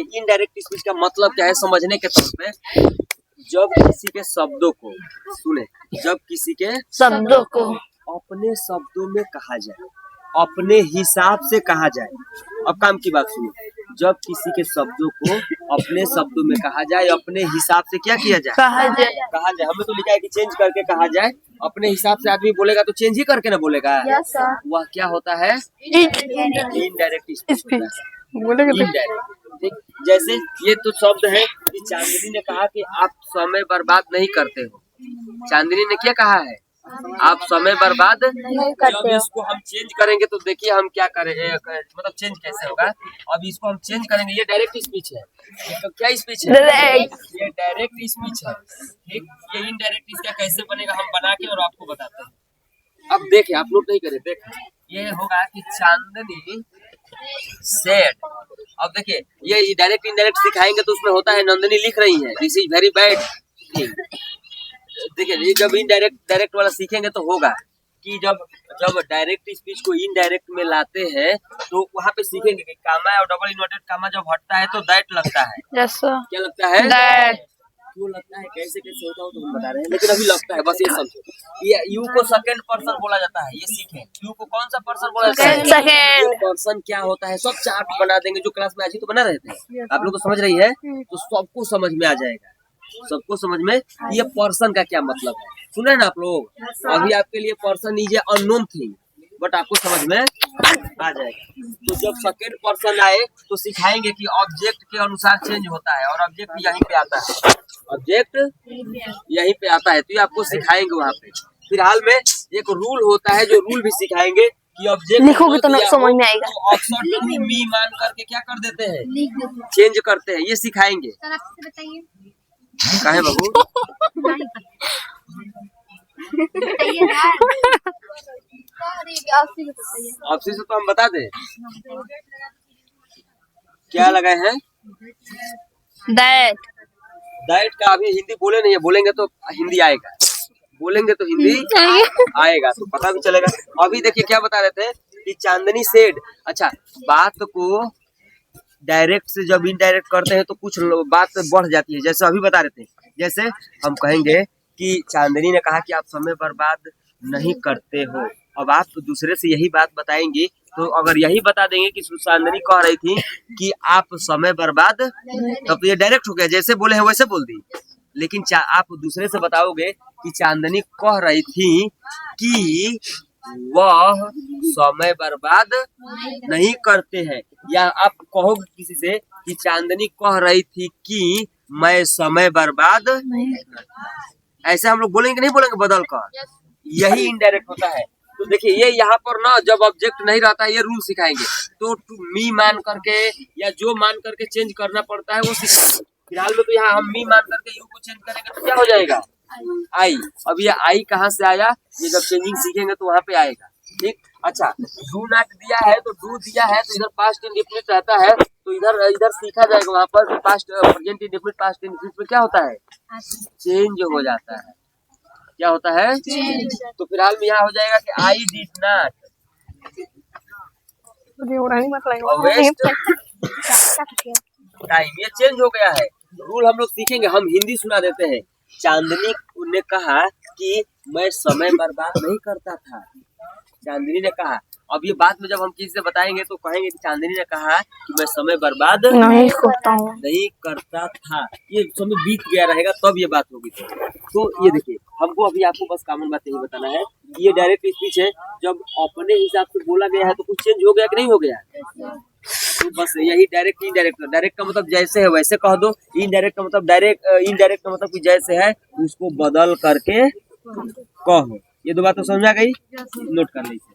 Indirect speech का मतलब क्या है समझने के तौर पे, जब किसी के शब्दों को सुने, जब किसी के शब्दों को अपने शब्दों में कहा जाए, अपने हिसाब से कहा जाए। अब काम की बात सुनो, जब किसी के शब्दों को अपने शब्दों में कहा जाए, अपने हिसाब से क्या किया जाए, कहा जाए। हमें तो लिखा है कि चेंज करके कहा जाए। अपने हिसाब से आदमी बोलेगा तो चेंज ही करके ना बोलेगा। वह क्या होता है, इनडायरेक्ट स्पीच बोलेगा। ठीक, जैसे ये तो शब्द है कि चांदनी ने कहा कि आप समय बर्बाद नहीं करते हो। चांदनी ने क्या कहा है, आप समय बर्बाद नहीं करते। जब इसको हम चेंज करेंगे तो देखिए हम क्या करें, मतलब चेंज कैसे होगा। अब इसको हम चेंज करेंगे, ये डायरेक्ट स्पीच है। तो क्या स्पीच है, ये डायरेक्ट स्पीच है। ठीक, ये इनडायरेक्ट इसका कैसे बनेगा हम बना के और आपको बताते हैं। अब देखे, आप लोग नहीं करें, देखे ये होगा कि चांदनी सेड। अब देखिए ये डायरेक्ट इनडायरेक्ट सिखाएंगे तो उसमें होता है नंदनी लिख रही है, this is very bad thing. देखिए जब इनडायरेक्ट डायरेक्ट वाला सीखेंगे तो होगा कि जब डायरेक्ट स्पीच को इनडायरेक्ट में लाते हैं तो वहाँ पे सीखेंगे कि कामा और डबल इन्वर्टेड कामा जब हटता है तो दैट लगता है। क्या लगता है, दैट। क्यों लगता है, कैसे कैसे होता हो तो हम बता रहे हैं, लेकिन अभी लगता है, बस ये समझो। ये यू को सेकंड पर्सन बोला जाता है, ये सीखे। यू को कौन सा पर्सन बोला जाता है, सेकंड पर्सन। क्या होता है, सब चार्ट बना देंगे जो क्लास में आज ही तो बना रहे थे। आप लोग को समझ रही है तो सबको समझ में आ जाएगा, सबको समझ में ये पर्सन का क्या मतलब है। सुने ना आप लोग, अभी आपके लिए person is a unknown thing, but आपको समझ में आ जाएगा। तो जब सेकंड पर्सन आए तो सिखाएंगे कि ऑब्जेक्ट के अनुसार चेंज होता है, और ऑब्जेक्ट यहीं पे आता है, ऑब्जेक्ट यहीं पे आता है, तो ये आपको सिखाएंगे वहाँ पे। फिलहाल में एक रूल होता है, जो रूल भी सिखाएंगे कि ऑब्जेक्ट लिखोगे तो नहीं समझ में आएगा, तो अक्सर टू मी मान करके क्या कर देते हैं, चेंज करते हैं। ये सिखाएंगे। काहे बाबू, आपसे तो हम बता दें क्या लगाए हैं, दैट। दैट का अभी हिंदी बोले नहीं है, बोलेंगे तो हिंदी आएगा, बोलेंगे तो हिंदी आएगा, तो पता भी चलेगा। अभी देखिए क्या बता रहे थे कि चांदनी सेड। अच्छा, बात को डायरेक्ट से जब इनडायरेक्ट करते हैं तो कुछ बात बढ़ जाती है। जैसे अभी बता रहे थे, जैसे हम कहेंगे कि चांदनी ने कहा कि आप समय बर्बाद नहीं करते हो। अब आप दूसरे से यही बात बताएंगे, तो अगर यही बता देंगे कि चांदनी कह रही थी कि आप समय बर्बाद, तब तो ये डायरेक्ट हो गया, जैसे बोले हैं वैसे बोल दी। लेकिन आप दूसरे से बताओगे कि चांदनी कह रही थी कि वह समय बर्बाद नहीं करते हैं, या आप कहोगे किसी से कि चांदनी कह रही थी कि मैं समय बर्बाद, ऐसे हम लोग बोलेंगे नहीं बोलेंगे बदल कर, यही इनडायरेक्ट होता है। तो देखिए ये यहाँ पर ना जब ऑब्जेक्ट नहीं रहता है, ये रूल सिखाएंगे, तो मी मान करके या जो मान करके चेंज करना पड़ता है वो सिखाएंगे। फिलहाल में तो यहाँ हम मी मान करके यू को चेंज करेंगे तो क्या हो जाएगा, आई। अब ये आई कहाँ से आया, ये जब चेंजिंग सीखेंगे तो वहाँ पे आएगा। ठीक, अच्छा, डू नॉट दिया है तो डू दिया है तो इधर पास्ट इंडेफिनिट रहता है, तो इधर सीखा जाएगा वहाँ पर past present indefinite past indefinite में क्या होता है, चेंज हो जाता है। क्या होता है, तो फिलहाल में यहाँ हो जाएगा कि I did not waste time, ये चेंज हो गया है। रूल हम लोग सीखेंगे, हम हिंदी सुना देते हैं। चांदनी ने कहा कि मैं समय बर्बाद नहीं करता था, चांदनी ने कहा। अब ये बात में जब हम किसी से बताएंगे तो कहेंगे कि चांदनी ने कहा कि मैं समय बर्बाद नहीं करता था, ये समय बीत गया रहेगा तब ये बात होगी। तो ये देखिए, हमको अभी आपको बस कॉमन बात यही बताना है कि ये डायरेक्ट स्पीच है, जब अपने हिसाब से बोला गया है तो कुछ चेंज हो गया कि नहीं हो गया, तो बस यही डायरेक्ट इनडायरेक्ट। डायरेक्ट का मतलब जैसे है वैसे कह दो, इनडायरेक्ट का मतलब डायरेक्ट, इनडायरेक्ट का मतलब कि जैसे है उसको बदल करके कहो। ये दो बात तो समझ आ गई, नोट कर लीजिए।